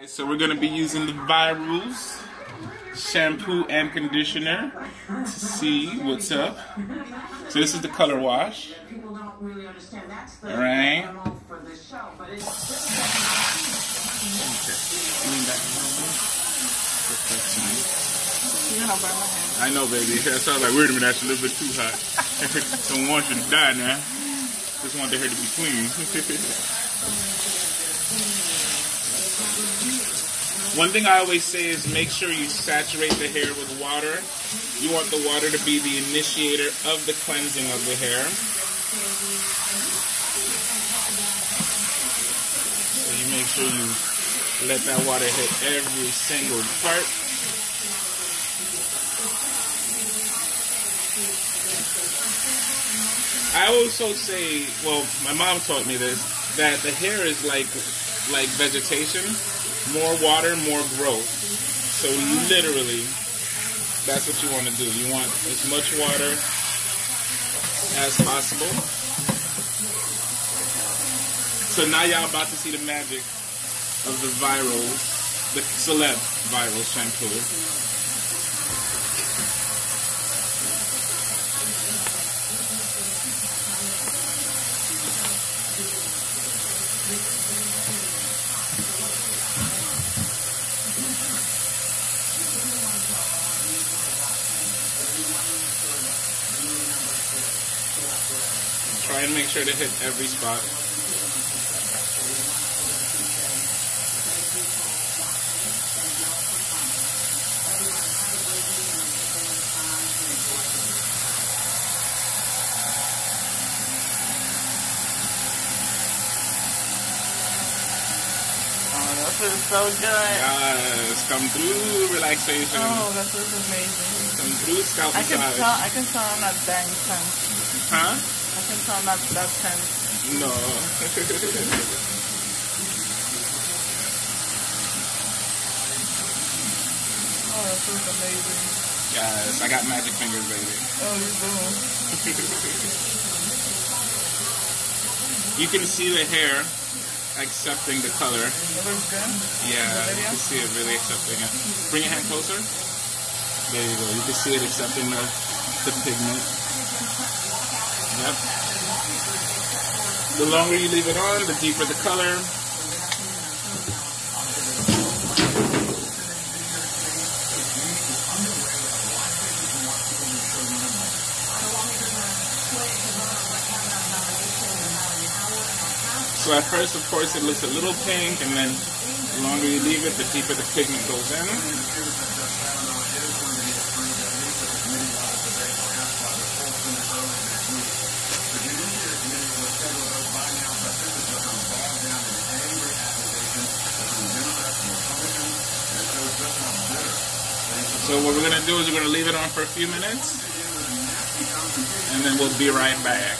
So we're gonna be using the Virals shampoo and conditioner to see what's up. So this is the color wash. Alright. I know, baby. That sounds like, wait a minute, that's a little bit too hot. Don't want you to die now. Just want the hair to be clean. One thing I always say is make sure you saturate the hair with water. You want the water to be the initiator of the cleansing of the hair. So you make sure you let that water hit every single part. I also say, well, my mom taught me this, that the hair is like vegetation. More water, more growth. So literally, that's what you want to do. You want as much water as possible. So now y'all about to see the magic of the Virals, the Celeb Virals shampoo. Try and make sure to hit every spot. Oh, that feels so good. Yes, come through relaxation. Oh, that feels amazing. Come through scalp massage. I can tell I'm not that intense. Huh? I can tell I'm not that tense. No. Oh, that feels amazing. Yes, I got magic fingers, baby. Oh, you do. You can see the hair accepting the color. It looks good? Yeah, you can see it really accepting it. Bring your hand closer. There you go. You can see it accepting the pigment. Yep. The longer you leave it on, the deeper the color. So at first, of course, it looks a little pink, and then the longer you leave it, the deeper the pigment goes in. So what we're going to do is we're going to leave it on for a few minutes, and then we'll be right back.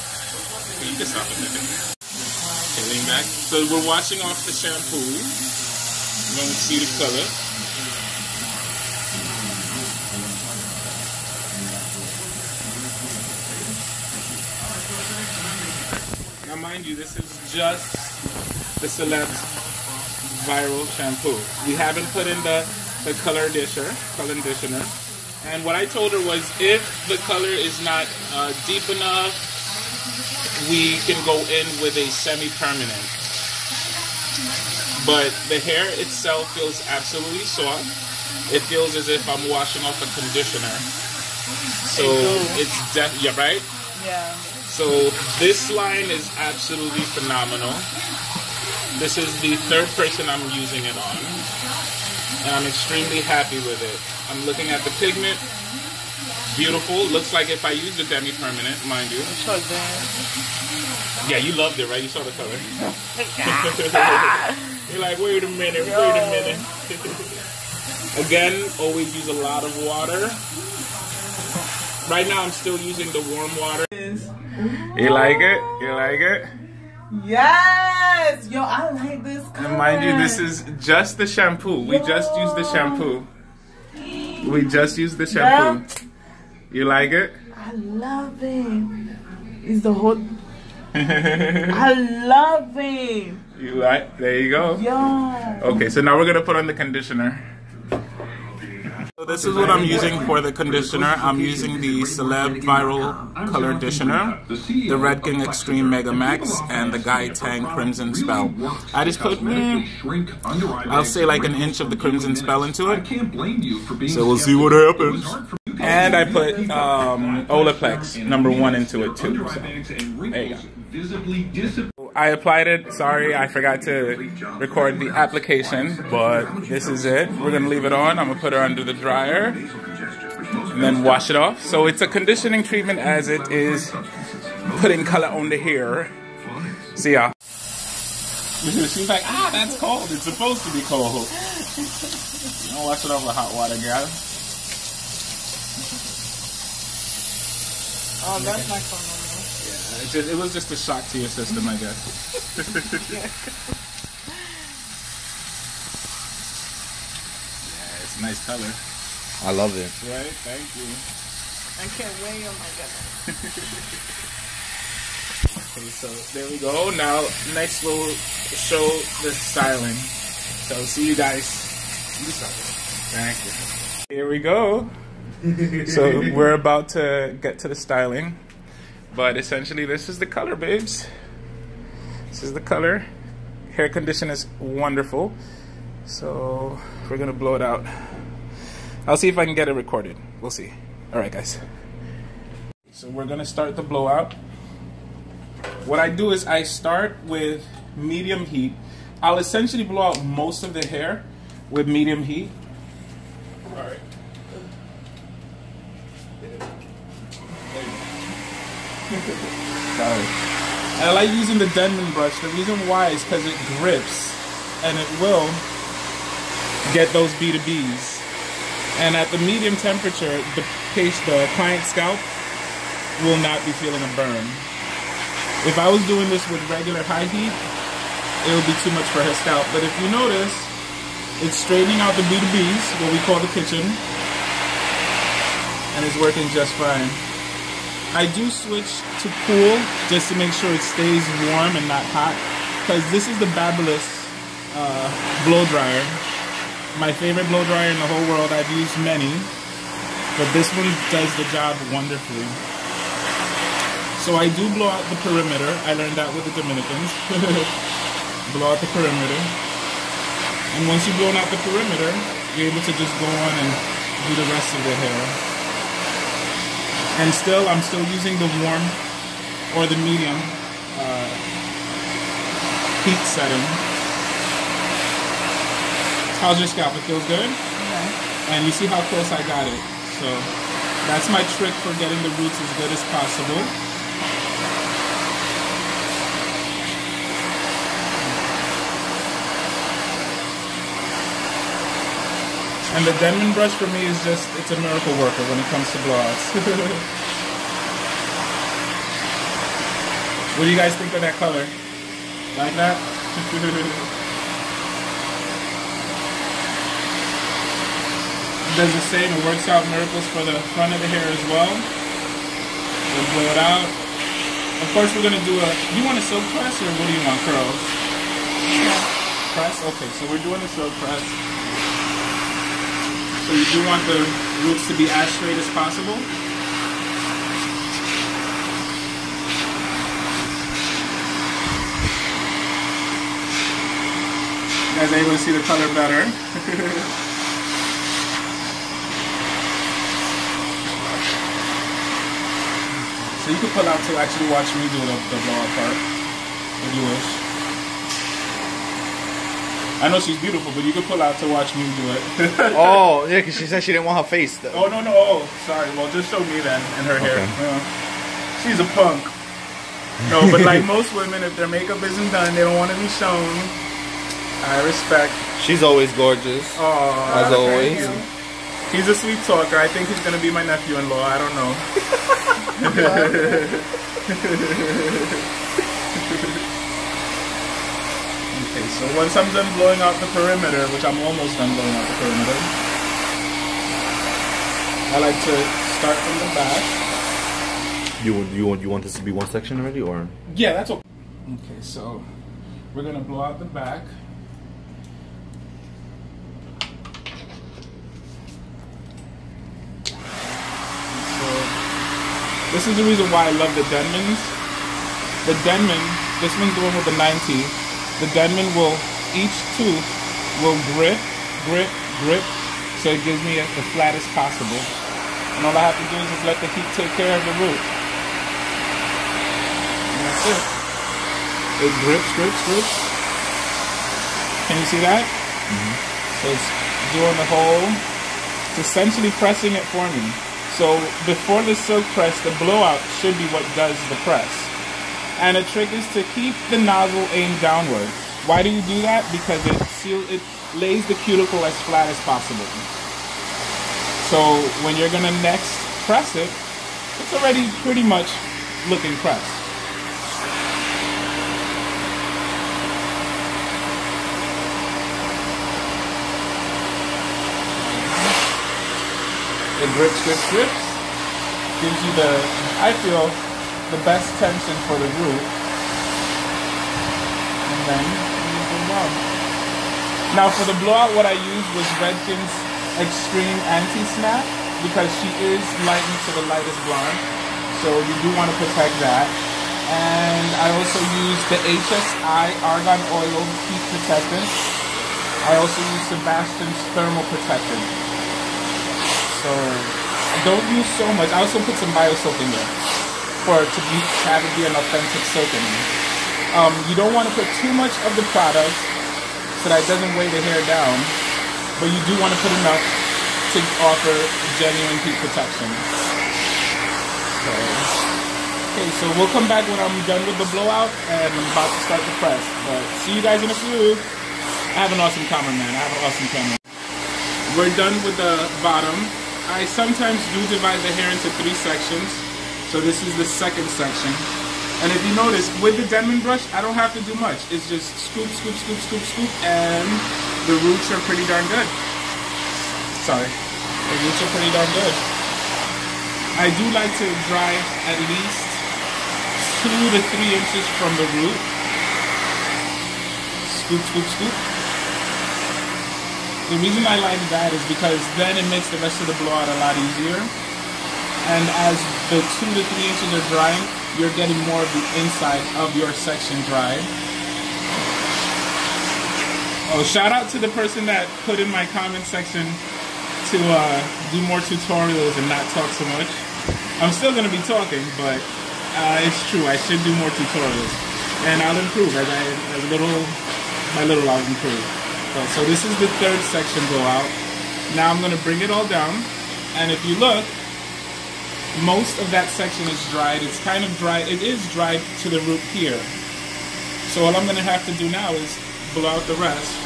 You can stop it. Okay, lean back. So we're washing off the shampoo. You don't see the color. Now mind you, this is just the Celeb Viral shampoo. We haven't put in the color conditioner. And what I told her was if the color is not deep enough, we can go in with a semi-permanent. But the hair itself feels absolutely soft. It feels as if I'm washing off a conditioner. So it's yeah, right? Yeah. So this line is absolutely phenomenal. This is the third person I'm using it on. And I'm extremely happy with it. I'm looking at the pigment. Beautiful. Looks like if I use the demi-permanent, mind you. It's so good. Yeah, you loved it, right? You saw the color. You're like, wait a minute, wait a minute. Again, always use a lot of water. Right now, I'm still using the warm water. You like it? You like it? Yes! Yo, I like this color. And mind you, this is just the shampoo. We just used the shampoo. We just used the shampoo. Yeah. You like it? I love it. It's the whole... I love it. You like? There you go. Yo. Okay, so now we're gonna put on the conditioner. So this is what I'm using for the conditioner. I'm using the Celeb Viral Color Conditioner, the Red King Extreme Mega Max, and the Guy Tang Crimson Spell. I just put, I'll say like an inch of the Crimson Spell into it. So we'll see what happens. And I put Olaplex #1 into it too. So there you go. I applied it. Sorry, I forgot to record the application, but this is it. We're gonna leave it on. I'm gonna put her under the dryer and then wash it off. So it's a conditioning treatment as it is putting color on the hair. See ya. She's like, ah, that's cold. It's supposed to be cold. You don't wash it off with hot water, girl. Oh, that's not cold no more. It was just a shock to your system, I guess. Yeah, it's a nice color. I love it. Right? Thank you. I can't wait. Oh my goodness. Okay, so there we go. Now, next we'll show the styling. So, see you guys. Thank you. Here we go. So, we're about to get to the styling. But essentially, this is the color, babes. This is the color. Hair condition is wonderful. So we're gonna blow it out. I'll see if I can get it recorded. We'll see. All right, guys. So we're gonna start the blowout. What I do is I start with medium heat. I'll essentially blow out most of the hair with medium heat. All right. Sorry. I like using the Denman brush. The reason why is because it grips and it will get those B2Bs. And at the medium temperature, the client's scalp will not be feeling a burn. If I was doing this with regular high heat, it would be too much for her scalp. But if you notice, it's straightening out the B2Bs, what we call the kitchen, and it's working just fine. I do switch to cool just to make sure it stays warm and not hot, because this is the Babyliss blow dryer. My favorite blow dryer in the whole world. I've used many, but this one does the job wonderfully. So I do blow out the perimeter. I learned that with the Dominicans. Blow out the perimeter. And once you've blown out the perimeter, you're able to just go on and do the rest of the hair. And still, I'm still using the warm or the medium heat setting. How's your scalp? It feels good? Okay. And you see how close I got it. So that's my trick for getting the roots as good as possible. And the Denman brush for me is just, it's a miracle worker when it comes to blowouts. What do you guys think of that color? Like that? It does the same, it works out miracles for the front of the hair as well. We'll blow it out. Of course we're gonna do you want a silk press or what do you want, curls? Press? Okay, so we're doing a silk press. So you do want the roots to be as straight as possible. You guys are able to see the color better. So you can pull out to actually watch me do the blowout part, if you wish. I know she's beautiful, but you can pull out to watch me do it. Oh, yeah, because she said she didn't want her face. Oh, no. Oh, sorry. Well, just show me then and her hair. She's a punk. No, but like most women, if their makeup isn't done, they don't want to be shown. I respect. She's always gorgeous. Oh, as always. He's a sweet talker. I think he's going to be my nephew-in-law. I don't know. Okay, so once I'm done blowing out the perimeter, which I'm almost done blowing out the perimeter, I like to start from the back. You want this to be one section already, or? Yeah, that's okay. Okay, so We're gonna blow out the back. So this is the reason why I love the Denmans. The Denman, this one's the one with the 90. The Denman will, each tooth will grip, so it gives me the flattest possible. And all I have to do is just let the heat take care of the root. And that's it. It grips. Can you see that? Mm-hmm. So it's doing the whole, it's essentially pressing it for me. So before the silk press, the blowout should be what does the press. And a trick is to keep the nozzle aimed downward. Why do you do that? Because it lays the cuticle as flat as possible. So when you're gonna next press it, it's already pretty much looking pressed. It grips. Gives you the, I feel, the best tension for the root. And then you go down. Now for the blowout, what I used was Redken's Extreme Anti-Snap, because she is lightened to the lightest blonde. So you do want to protect that. And I also used the HSI Argan Oil Heat Protectant. I also used Sebastian's Thermal Protectant. So don't use so much. I also put some BioSilk in there to have it be an authentic silken. You don't want to put too much of the product so that it doesn't weigh the hair down, but you do want to put enough to offer genuine heat protection. So we'll come back when I'm done with the blowout and I'm about to start the press. But see you guys in a few. I have an awesome cameraman. I have an awesome camera. We're done with the bottom. I sometimes do divide the hair into 3 sections. So this is the second section. And if you notice, with the Denman brush, I don't have to do much. It's just scoop, and the roots are pretty darn good. Sorry. The roots are pretty darn good. I do like to dry at least 2 to 3 inches from the root. Scoop. The reason I like that is because then it makes the rest of the blowout a lot easier. And as the 2 to 3 inches are drying, you're getting more of the inside of your section dried. Oh, shout out to the person that put in my comment section to do more tutorials and not talk so much. I'm still going to be talking, but it's true, I should do more tutorials. And I'll improve as by little I'll improve. So this is the third section blowout. Now I'm going to bring it all down, and if you look, most of that section is dried. It's kind of dry. It is dried to the root here. So all I'm going to have to do now is blow out the rest.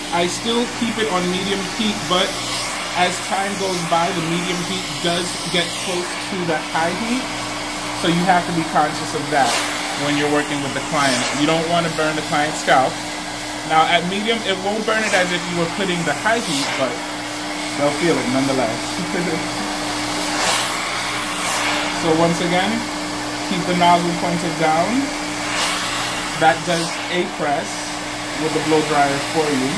I still keep it on medium heat, but as time goes by, the medium heat does get close to the high heat. So you have to be conscious of that when you're working with the client. You don't want to burn the client's scalp. Now at medium, it won't burn it as if you were putting the high heat, but they'll feel it nonetheless. So once again, keep the nozzle pointed down. That does a press with the blow dryer for you.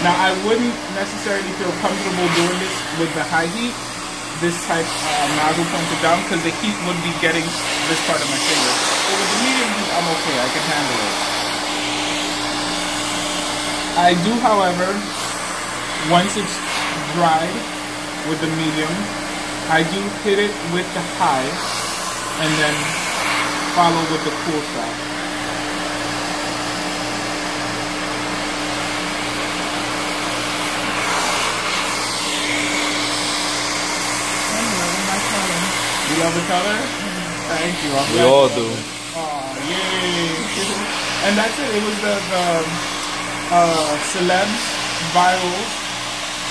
Now I wouldn't necessarily feel comfortable doing this with the high heat, this type nozzle pointed down, because the heat would be getting this part of my finger. But with the medium heat, I'm okay, I can handle it. I do, however, once it's dried with the medium, I do hit it with the high and then follow with the cool side. You love the color? Thank you. We all do. Oh, yay. And that's it. It was the Celebs Viral.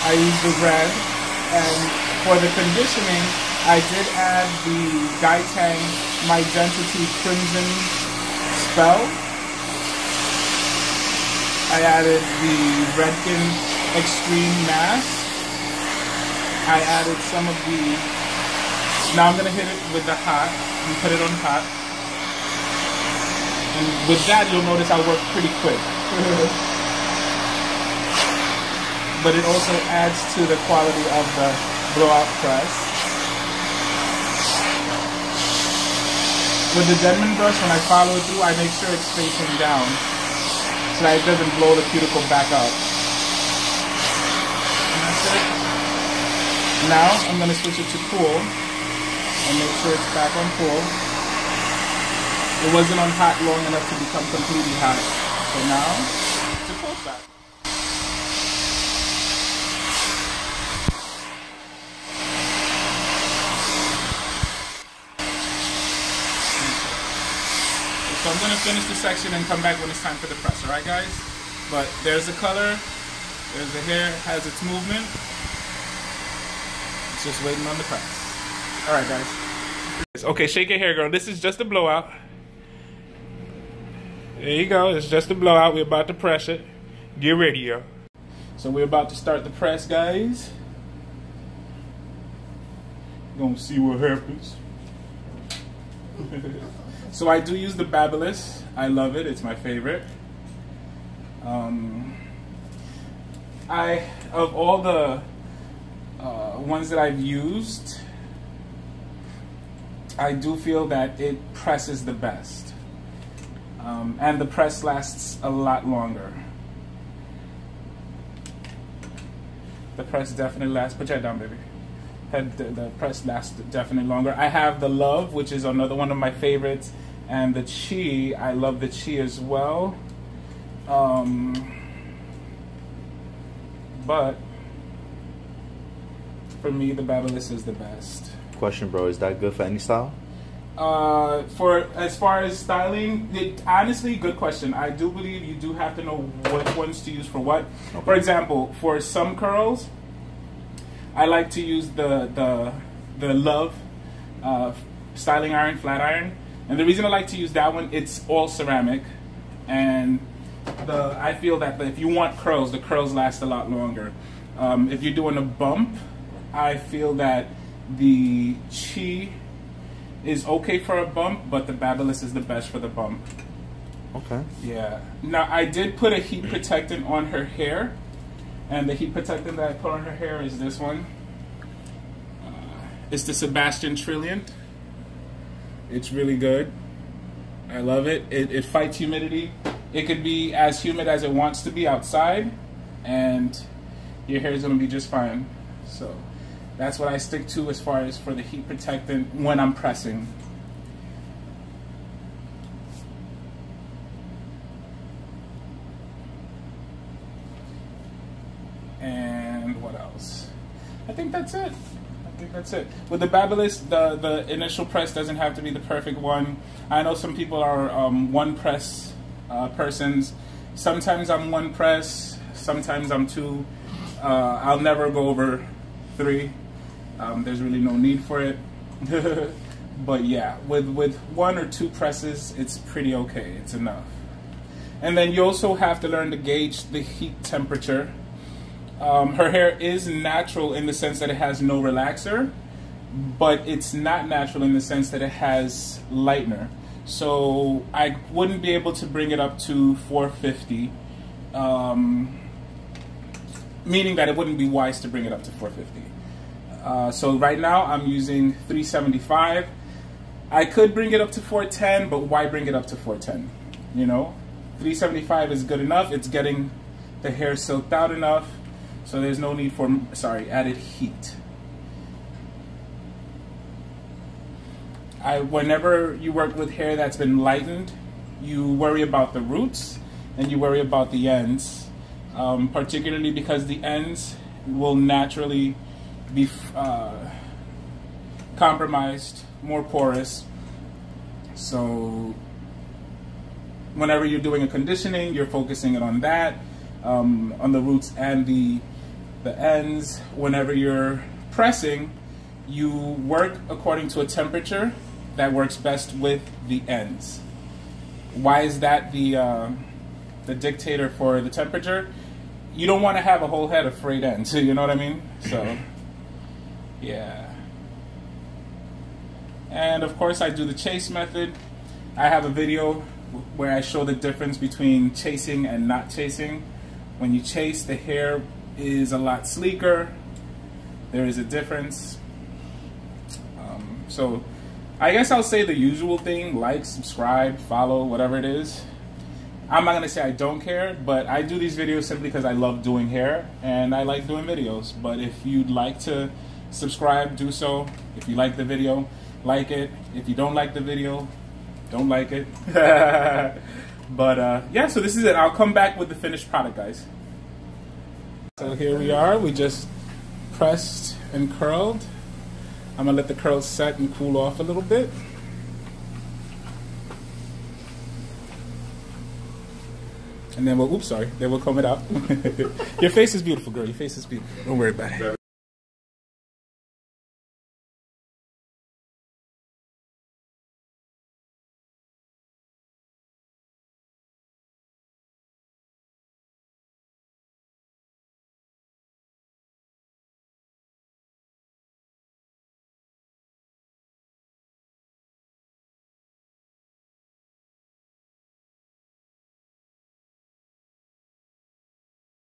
I used the red. And for the conditioning, I did add the Gaitang Mydentity Crimson Spell. I added the Redken Extreme Mask. I added some of the... Now I'm going to hit it with the hot. You put it on hot. And with that, you'll notice I work pretty quick. But it also adds to the quality of the blowout press. With the Denman brush, when I follow it through, I make sure it's facing down so that it doesn't blow the cuticle back up. And that's it. Now, I'm going to switch it to cool and make sure it's back on cool. It wasn't on hot long enough to become completely hot. So now, to cool back. So I'm going to finish the section and come back when it's time for the press, alright guys? But there's the color, there's the hair, has its movement. It's just waiting on the press. Alright guys. Okay, shake your hair, girl. This is just a blowout. There you go, it's just a blowout. We're about to press it. Get ready, yo. So we're about to start the press, guys. Gonna see what happens. So I do use the Babyliss. I love it. It's my favorite. Of all the ones that I've used, I do feel that it presses the best. And the press lasts a lot longer. The press definitely lasts. Put your head down, baby. The press lasts definitely longer. I have the Love, which is another one of my favorites, and the Chi. I love the Chi as well. But for me, the Babyliss is the best. Question, bro, is that good for any style? For as far as styling, honestly, good question. I do believe you do have to know what ones to use for what. Okay. For example, for some curls, I like to use the Love styling iron, flat iron, and the reason I like to use that one, it's all ceramic, and I feel that if you want curls, the curls last a lot longer. If you're doing a bump, I feel that the Chi is okay for a bump, but the Babyliss is the best for the bump. Okay. Yeah. Now I did put a heat protectant on her hair. And the heat protectant that I put on her hair is this one. It's the Sebastian Trilliant. It's really good. I love it. It fights humidity. It could be as humid as it wants to be outside, and your hair is going to be just fine. So that's what I stick to as far as for the heat protectant when I'm pressing. And what else? I think that's it. With the Babyliss, the initial press doesn't have to be the perfect one. I know some people are one press persons. Sometimes I'm one press, sometimes I'm two. I'll never go over 3. There's really no need for it. But yeah, with 1 or 2 presses, it's pretty okay. It's enough. And then you also have to learn to gauge the heat temperature. Her hair is natural in the sense that it has no relaxer, but it's not natural in the sense that it has lightener. So I wouldn't be able to bring it up to 450, meaning that it wouldn't be wise to bring it up to 450. So right now I'm using 375. I could bring it up to 410, but why bring it up to 410? You know, 375 is good enough. It's getting the hair silked out enough. So there's no need for, added heat. Whenever you work with hair that's been lightened, you worry about the roots and you worry about the ends, particularly because the ends will naturally be compromised, more porous. So whenever you're doing a conditioning, you're focusing it on that, on the roots and the ends. Whenever you're pressing, you work according to a temperature that works best with the ends. Why is that the dictator for the temperature? You don't want to have a whole head of frayed ends, you know what I mean? So, yeah. And of course I do the chase method. I have a video where I show the difference between chasing and not chasing. When you chase, the hair is a lot sleeker. There is a difference. So I guess I'll say the usual thing: like, subscribe, follow, whatever it is. I'm not gonna say I don't care, but I do these videos simply because I love doing hair and I like doing videos. But if you'd like to subscribe, do so. If you like the video, like it. If you don't like the video, don't like it. But yeah, so this is it. I'll come back with the finished product, guys. So here we are. We just pressed and curled. I'm gonna let the curls set and cool off a little bit. And then we'll, oops, sorry, then we'll comb it out. Your face is beautiful, girl. Your face is beautiful. Don't worry about it.